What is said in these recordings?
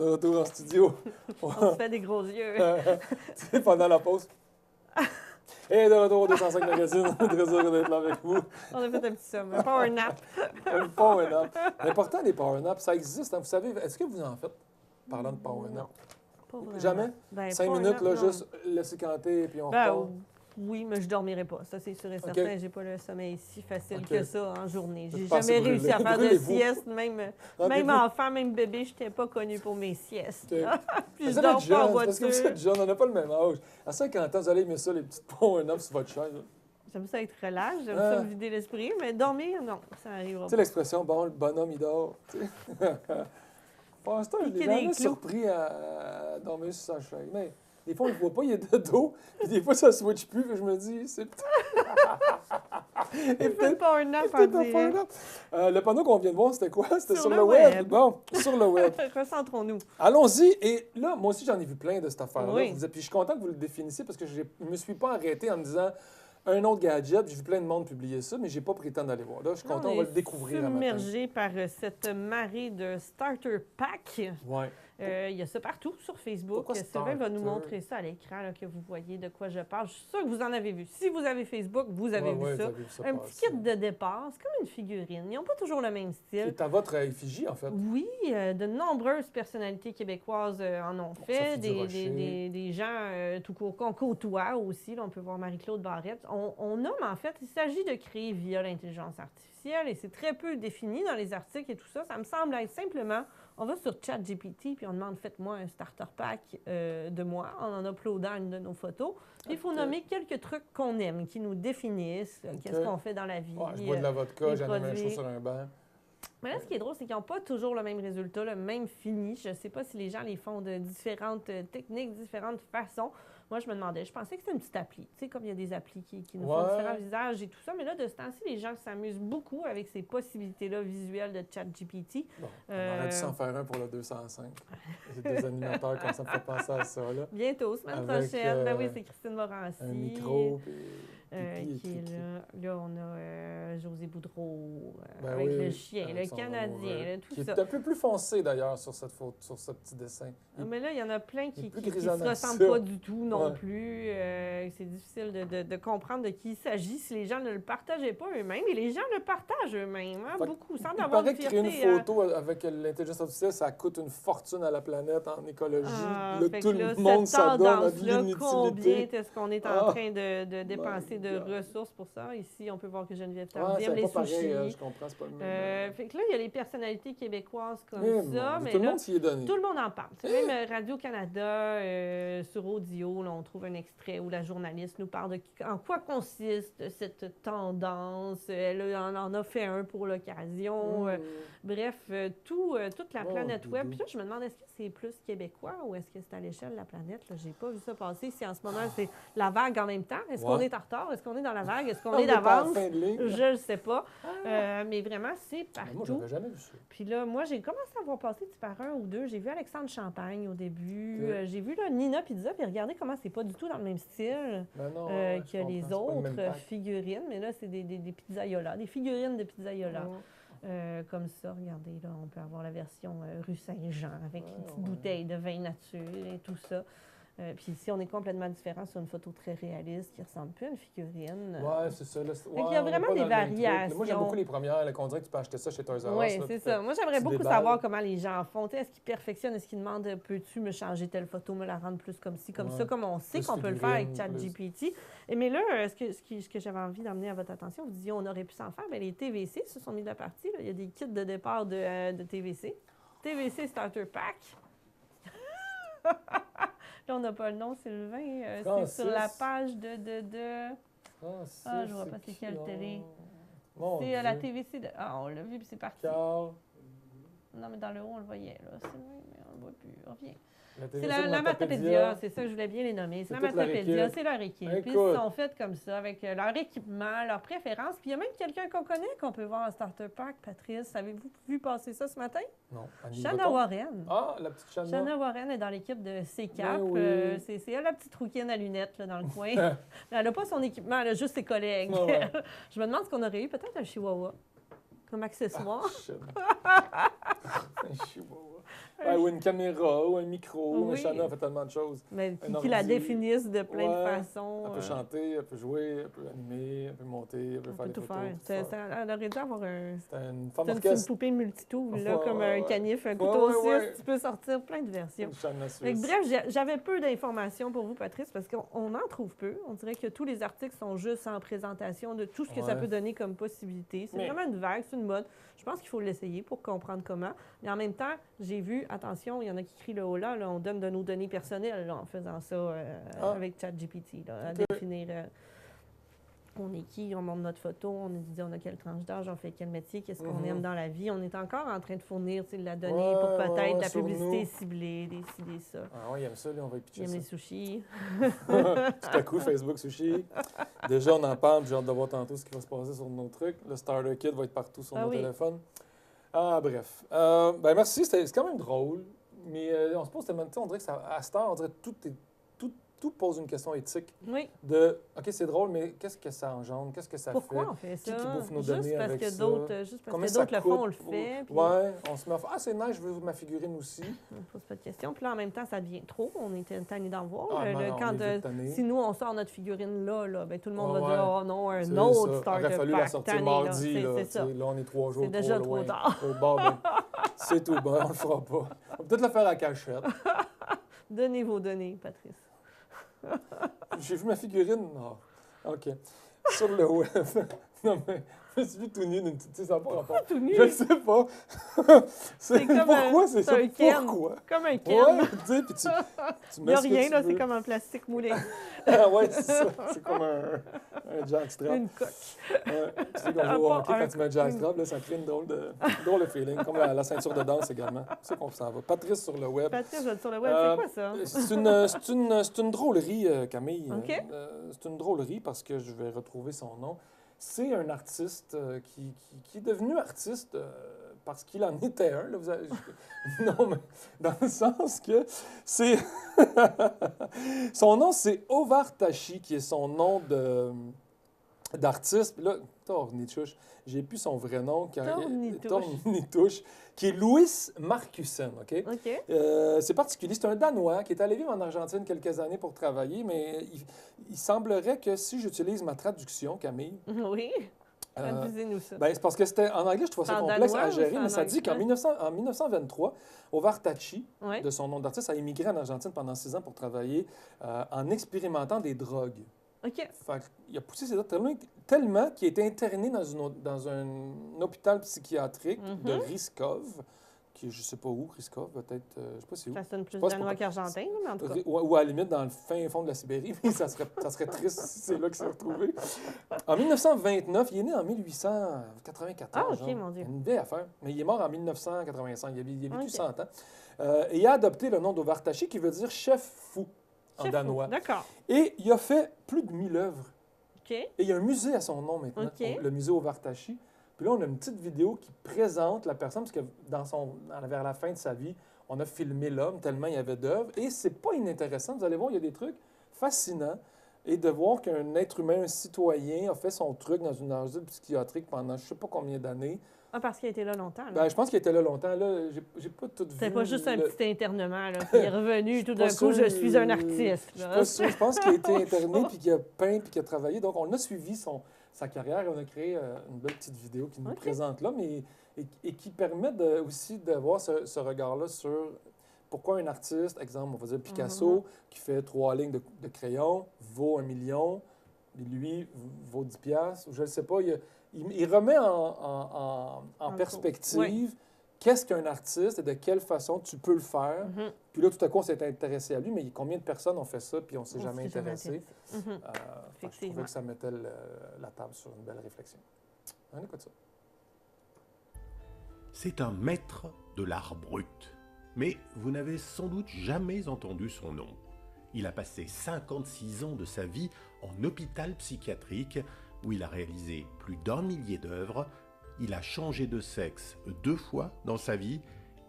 De retour en studio. On se fait des gros yeux. Tu sais, pendant la pause. Et de retour au 205 Magazine. Très heureux d'être là avec vous. On a fait un petit somme, un power nap. Un power nap. L'important des power naps, ça existe. Hein. Vous savez, est-ce que vous en faites? Parlant de power nap. Pas vraiment. Jamais? Ben, 5 power minutes, nap, là, non. juste laisser canter, puis on Ben, repart. oui, mais je dormirai pas. Ça, c'est sûr et OK. certain. J'ai pas le sommeil si facile OK. que ça en journée. J'ai Vous passez jamais réussi à faire de brûlez-vous. sieste. Même Rendez-vous. enfant, même bébé, je n'étais pas connue pour mes siestes. OK. Puis je Vous dors êtes pas en jeune, parce que vous voiture. êtes jeune, on n'a pas le même âge. À 50 ans, vous allez aimer ça, les petites power naps sur votre chaise. là. J'aime ça être relax, j'aime Ah. ça me vider l'esprit, mais dormir, non, ça arrivera Tu sais pas. l'expression, bon, le bonhomme, il dort. tu sais. Pour l'instant, je l'ai Piquer des jamais clous. surpris à dormir sur sa chaise. Mais des fois, on ne le voit pas, il est de dos. Puis des fois, ça ne switch plus. Puis je me dis, c'est Il fait pas un nap en peut-être un direct. power nap. Le panneau qu'on vient de voir, c'était quoi? C'était Sur sur le le web. web. Bon, sur le web. Recentrons-nous. Allons-y. Et là, moi aussi, j'en ai vu plein de cette affaire-là. Oui. Puis je suis content que vous le définissiez parce que je ne me suis pas arrêté en me disant un autre gadget. J'ai vu plein de monde publier ça, mais je n'ai pas pris le temps d'aller voir. Là, je suis content, on va le découvrir un matin. Submergé par cette marée de starter pack. Ouais. Il y a ça partout sur Facebook. Pourquoi Sylvain va nous starter? montrer ça à l'écran, là, que vous voyez de quoi je parle. Je suis sûre que vous en avez vu. Si vous avez Facebook, vous avez vu Ouais, ça. vous avez vu ça Un passer. petit kit de départ. C'est comme une figurine. Ils n'ont pas toujours le même style. C'est à votre effigie, en fait. Oui, de nombreuses personnalités québécoises en ont fait. Sophie Durocher. Des gens tout court qu'on côtoie aussi. Là, on peut voir Marie-Claude Barrette. On nomme, en fait, il s'agit de créer via l'intelligence artificielle et c'est très peu défini dans les articles et tout ça. Ça me semble être simplement, on va sur ChatGPT puis on demande faites-moi un starter pack de moi en uploadant une de nos photos. Puis il faut OK. nommer quelques trucs qu'on aime, qui nous définissent, qu'est-ce qu'on fait dans la vie. Ouais, je bois de la vodka, les j'en ai un produits. chaud sur un banc. Mais là, ce qui est drôle, c'est qu'ils n'ont pas toujours le même résultat, le même fini. Je ne sais pas si les gens les font de différentes techniques, différentes façons. Moi, je me demandais, je pensais que c'était une petite appli. Tu sais, comme il y a des applis qui nous font Ouais. différents visages et tout ça. Mais là, de ce temps-ci, les gens s'amusent beaucoup avec ces possibilités-là visuelles de ChatGPT. Bon, on aurait dû s'en faire un pour le 205. C'est des animateurs comme ça me fait penser à ça, là. Bientôt, semaine Avec, prochaine. Ben oui, c'est Christine Morancy. Un micro, puis... Qui est là. Là, on a José Boudreau Ben avec oui, le chien, le son Canadien, amoureux, là, tout qui ça. est un peu plus foncé, d'ailleurs, sur cette photo, sur ce petit dessin. Ah, mais là, il y en a plein il est qui plus ne se grisonnant que ressemblent ça. pas du tout non Ouais. plus. C'est difficile de comprendre de qui il s'agit si les gens ne le partageaient pas eux-mêmes. Et les gens le partagent eux-mêmes, hein, Fait que beaucoup, sans Il avoir de paraît que créer une fierté. photo avec l'intelligence artificielle, ça coûte une fortune à la planète en écologie. Là, Fait tout que là, le monde cette s'adonne à de tendance-là, combien l'inutilité. est-ce qu'on est en Ah, train de dépenser my de God. ressources pour ça? Ici, on peut voir que Geneviève Ouais, Tardif, c'est les pas pareil, sushis. je comprends, c'est pas le même. Fait que là, il y a les personnalités québécoises comme Eh, ça, mon Dieu, mais tout le là, monde s'y est donné. tout le monde en parle. Tu sais, même Radio-Canada, sur Audio, là, on trouve un extrait où la journaliste nous parle de en quoi consiste cette tendance. Elle en a fait un pour l'occasion. Bref, toute la Oh, planète doudou. web. Puis là, je me demande, est-ce que c'est plus québécois ou est-ce que c'est à l'échelle de la planète? Là, j'ai pas vu ça passer. Si en ce moment, c'est la vague en même temps. Est-ce qu'on Ouais. est en retard? Est-ce qu'on est dans la vague? Est-ce qu'on On est est pas en d'avance? fin de ligne. Je ne sais pas. Mais vraiment, c'est Mais moi, partout. j'avais jamais vu ça. Puis là, moi, j'ai commencé à voir passer par un ou deux. J'ai vu Alexandre Champagne au début. Ok. J'ai vu là, Nina Pizza. Puis regardez comment c'est pas du tout dans le même style Ben non, que je comprends, les c'est pas le même autres pack. figurines. Mais là, c'est des pizzaiolas, des figurines de pizzaiolas. Ouais. Comme ça, regardez, là, on peut avoir la version rue Saint-Jean avec une petite ouais. bouteille de vin nature et tout ça. Puis ici, on est complètement différent sur une photo très réaliste qui ressemble plus à une figurine. Ouais, c'est ça. Là, qu'il y a vraiment des variations. Moi, j'aime beaucoup les premières, là, qu'on dirait que tu peux acheter ça chez Toys R Us. Oui, là, c'est puis ça. Moi, j'aimerais tu beaucoup déballes. savoir comment les gens font. Tu sais, est-ce qu'ils perfectionnent? Est-ce qu'ils demandent peux-tu me changer telle photo, me la rendre plus comme ci, comme ça, Ouais. comme on sait Plus qu'on peut le faire avec figurine, ChatGPT. Mais là, ce que j'avais envie d'emmener à votre attention, vous disiez on aurait pu s'en faire. Bien, les TVC se sont mis de la partie. Là. Il y a des kits de départ de TVC. TVC Starter Pack. Là, on n'a pas le nom, Sylvain. C'est Francis. sur la page de... Francis, Ah, je vois pas c'est qui, quelle télé. Mon C'est la Dieu. TVC de... Ah, on l'a vu, puis c'est parti. Carl, Non, mais dans le haut, on le voyait, là. C'est loin, mais on le voit plus. Reviens. la C'est télévision de la Matapédia, c'est ça que je voulais bien les nommer. C'est C'est la toute leur Matapédia, équipe. c'est leur équipe. Puis Écoute. ils sont faits comme ça, avec leur équipement, leurs préférences. Puis il y a même quelqu'un qu'on connaît qu'on peut voir en Starter Pack, Patrice. Avez-vous vu passer ça ce matin? Non, Annie Shanna Breton. Warren. Ah, la petite Shanna. Shanna Warren est dans l'équipe de C-Cap. Ben oui. C'est elle, la petite rouquine à lunettes là, dans le coin. Elle n'a pas son équipement, elle a juste ses collègues. Ouais, ouais. Je me demande ce qu'on aurait eu, peut-être un chihuahua comme accessoire. Shit. Un chihuahua. Ouais, ou une caméra, ou un micro. Oui. Mais Shanna fait tellement de choses. Mais Un qui la ordi. définissent de plein de Ouais. façons. Elle peut chanter, elle peut jouer, elle peut animer, elle peut monter, elle peut On faire peut des tout photos. faire. tout faire. Elle aurait dû avoir un... C'est une femme C'est une orchestre. poupée multitool, là, Ouais, comme ouais, un ouais. canif, un Ouais, couteau ouais, suisse. ouais. Tu peux sortir plein de versions. Une Shanna Fait que suisse. bref, j'avais peu d'informations pour vous, Patrice, parce qu'on en trouve peu. On dirait que tous les articles sont juste en présentation de tout ce que ça Ouais. peut donner comme possibilité. C'est Mais- vraiment une vague, c'est une mode. Je pense qu'il faut l'essayer pour comprendre comment. Mais en même temps, j'ai vu, attention, il y en a qui crient le haut là, on donne de nos données personnelles là, en faisant ça avec ChatGPT, là, à définir on est qui, on montre notre photo, on nous dit on a quelle tranche d'âge, on fait quel métier, qu'est-ce qu'on aime dans la vie. On est encore en train de fournir de la donnée pour peut-être la sur publicité nous. ciblée, des ça. Ah ouais, il aime ça, là, on va y Il pitcher aime ça. les sushis. Tout à coup, Facebook Sushi. Déjà, on en parle, j'ai hâte de voir tantôt ce qui va se passer sur nos trucs. Le Starter Kit va être partout sur nos téléphones. Ah, bref. Ben merci, c'est quand même drôle. Mais on se pose tellement de temps, on dirait que ça, à cette heure, on dirait que tout pose une question éthique. Oui. De, OK, c'est drôle, mais qu'est-ce que ça engendre? Qu'est-ce que ça Pourquoi fait? on fait ça? Qui bouffe nos Juste données parce avec que ça? d'autres, juste parce Combien que ça d'autres le font, coûte? on le fait. Puis Ouais, on se met à faire « Ah, c'est nice, je veux ma figurine aussi. » on ne pose pas de questions. Puis là, en même temps, ça devient trop. On est tanné d'en voir. Ah, non, Quand, on est vite tanné. si nous, on sort notre figurine là, ben, tout le monde Ouais, va dire « Oh non, un C'est autre ça. starter Il aurait fallu pack la sortir tanné, mardi. là. Là, C'est ça. Là, on est 3 jours C'est déjà trop loin. trop tard. Bon, ben, c'est tout. Ben, on le fera pas. On va peut-être le faire à cachette. Donnez vos données, Patrice. J'ai vu ma figurine. Non. OK. Sur le web. Non, mais je me suis vu tout nu d'une petite... Tu sais, ça n'a pas rapport. Tout nu. Je ne sais pas. C'est comme pourquoi c'est ça? un Ken. Pourquoi? Comme un Ken. Ouais, tu sais, puis tu Il mets n'y a ce que rien, tu là, veux. c'est comme un plastique moulé. Ah ouais, c'est ça. C'est comme un jackstrap. Une coque. Ouais. Tu sais, qu'on joue au hockey, quand tu mets un jackstrap, là, ça crée une drôle de feeling. Comme la ceinture de danse également. C'est qu'on s'en va. Patrice sur le web. Patrice, je vais sur le web, c'est quoi ça? C'est une drôlerie, Camille. OK. C'est une drôlerie parce que je vais retrouver son nom. C'est un artiste qui est devenu artiste parce qu'il en était un. Là, non, mais dans le sens que c'est... Son nom, c'est Ovar Tachi, qui est son nom d'artiste. Puis là, Tornitouche, j'ai plus son vrai nom. Tornitouche, qui est Louis Marcussen, OK? OK. C'est particulier. C'est un Danois qui est allé vivre en Argentine quelques années pour travailler, mais il semblerait que si j'utilise ma traduction, Camille... Oui. Traduisez-nous ça. Ben, c'est parce que c'était en anglais, je trouvais ça complexe à gérer, mais ça dit qu'en anglais? 1923, Ovar Tachi, Ouais. de son nom d'artiste, a immigré en Argentine pendant 6 ans pour travailler en expérimentant des drogues. OK. Fait il a poussé ses doigts tellement qu'il a été interné dans un hôpital psychiatrique de Riskov, qui est je sais pas où, Riskov, peut-être, je sais pas c'est où. Ça sonne plus Je pense danois qu'argentin, mais en tout cas. Ou à la limite dans le fin fond de la Sibérie, mais ça serait triste si c'est là qu'il s'est retrouvé. En 1929, il est né en 1894. Ah, OK, mon Dieu. Une vieille affaire. Mais il est mort en 1985. Il a vécu OK. 100 ans. Et il a adopté le nom d'Ovar Tachi, qui veut dire chef fou en Chef danois. fou. D'accord. Et il a fait plus de 1000 œuvres. OK. Et il y a un musée à son nom maintenant, OK. le musée Ovar Tachi. Puis là, on a une petite vidéo qui présente la personne, parce que vers la fin de sa vie, on a filmé l'homme tellement il y avait d'œuvres. Et c'est pas inintéressant. Vous allez voir, il y a des trucs fascinants. Et de voir qu'un être humain, un citoyen, a fait son truc dans une asile psychiatrique pendant je sais pas combien d'années. Ah, parce qu'il a été là longtemps. Là. Ben, je pense qu'il était là longtemps. Là, j'ai pas tout vu. C'était pas juste un petit internement, là. Puis il est revenu tout d'un coup, je suis un artiste. Je suis là. pas sûr. Je pense qu'il a été interné, puis qu'il a peint, puis qu'il a travaillé. Donc, on a suivi sa carrière et on a créé une belle petite vidéo qui nous présente là, mais et qui permet aussi d'avoir ce regard-là sur pourquoi un artiste, exemple, on va dire Picasso, qui fait 3 lignes de crayon, vaut 1 million, et lui vaut 10 piastres, je ne sais pas. Il remet en perspective qu'est-ce qu'un artiste et de quelle façon tu peux le faire. Puis là, tout à coup, on s'est intéressé à lui, mais combien de personnes ont fait ça puis on ne s'est jamais intéressé? Je trouvais que ça mettait la table sur une belle réflexion. On écoute ça. C'est un maître de l'art brut. Mais vous n'avez sans doute jamais entendu son nom. Il a passé 56 ans de sa vie en hôpital psychiatrique où il a réalisé plus d'1 millier d'œuvres. Il a changé de sexe 2 fois dans sa vie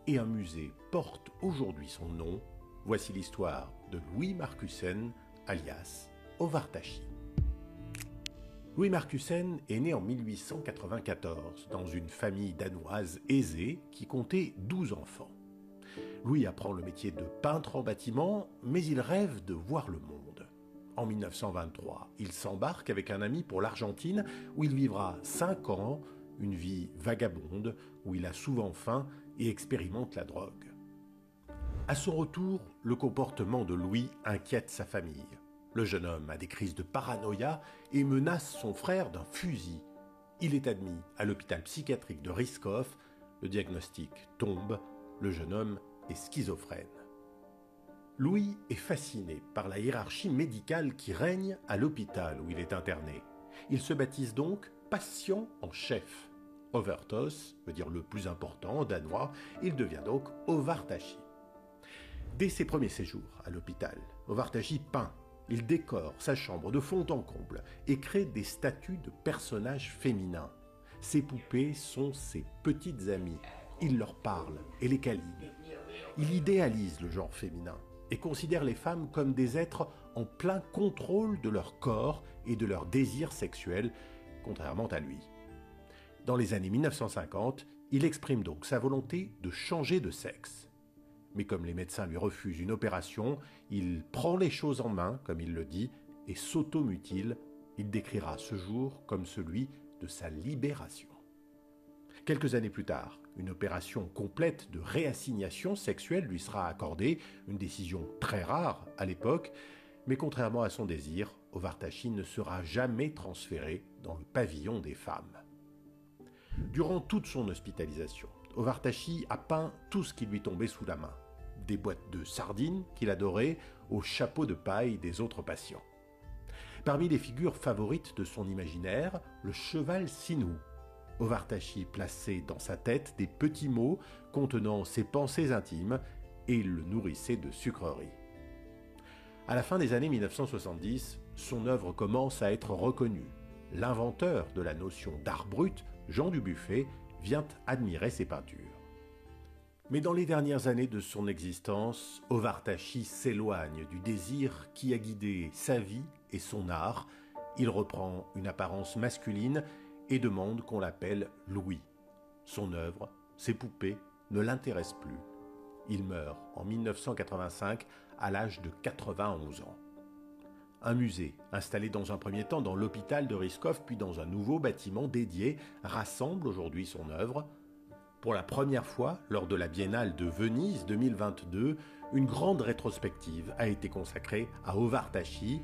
et un musée porte aujourd'hui son nom. Voici l'histoire de Louis Marcussen, alias Ovar Tachi. Louis Marcussen est né en 1894 dans une famille danoise aisée qui comptait 12 enfants. Louis apprend le métier de peintre en bâtiment, mais il rêve de voir le monde. En 1923, il s'embarque avec un ami pour l'Argentine où il vivra 5 ans, une vie vagabonde où il a souvent faim et expérimente la drogue. À son retour, le comportement de Louis inquiète sa famille. Le jeune homme a des crises de paranoïa et menace son frère d'un fusil. Il est admis à l'hôpital psychiatrique de Rysskov. Le diagnostic tombe, le jeune homme est schizophrène. Louis est fasciné par la hiérarchie médicale qui règne à l'hôpital où il est interné. Il se baptise donc patient en chef. Overtos veut dire le plus important en danois, il devient donc Ovartashi. Dès ses premiers séjours à l'hôpital, Ovartashi peint. Il décore sa chambre de fond en comble et crée des statues de personnages féminins. Ces poupées sont ses petites amies. Il leur parle et les câline. Il idéalise le genre féminin et considère les femmes comme des êtres en plein contrôle de leur corps et de leurs désirs sexuels, contrairement à lui. Dans les années 1950, il exprime donc sa volonté de changer de sexe. Mais comme les médecins lui refusent une opération, il prend les choses en main, comme il le dit, et s'automutile. Il décrira ce jour comme celui de sa libération. Quelques années plus tard, une opération complète de réassignation sexuelle lui sera accordée, une décision très rare à l'époque, mais contrairement à son désir, Ovartashi ne sera jamais transféré dans le pavillon des femmes. Durant toute son hospitalisation, Ovartashi a peint tout ce qui lui tombait sous la main. Des boîtes de sardines qu'il adorait aux chapeaux de paille des autres patients. Parmi les figures favorites de son imaginaire, le cheval Sinou. Ovartashi plaçait dans sa tête des petits mots contenant ses pensées intimes et il le nourrissait de sucreries. À la fin des années 1970, son œuvre commence à être reconnue. L'inventeur de la notion d'art brut, Jean Dubuffet, vient admirer ses peintures. Mais dans les dernières années de son existence, Ovartashi s'éloigne du désir qui a guidé sa vie et son art. Il reprend une apparence masculine et demande qu'on l'appelle Louis. Son œuvre, ses poupées, ne l'intéressent plus. Il meurt en 1985 à l'âge de 91 ans. Un musée, installé dans un premier temps dans l'hôpital de Rysskov, puis dans un nouveau bâtiment dédié, rassemble aujourd'hui son œuvre. Pour la première fois, lors de la Biennale de Venise 2022, une grande rétrospective a été consacrée à Ovartashi.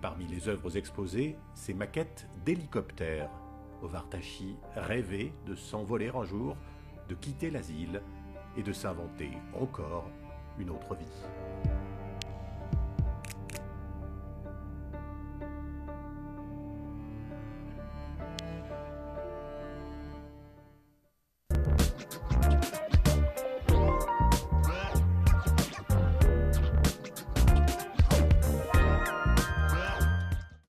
Parmi les œuvres exposées, ses maquettes d'hélicoptères. Ovartashi rêvait de s'envoler un jour, de quitter l'asile et de s'inventer encore une autre vie.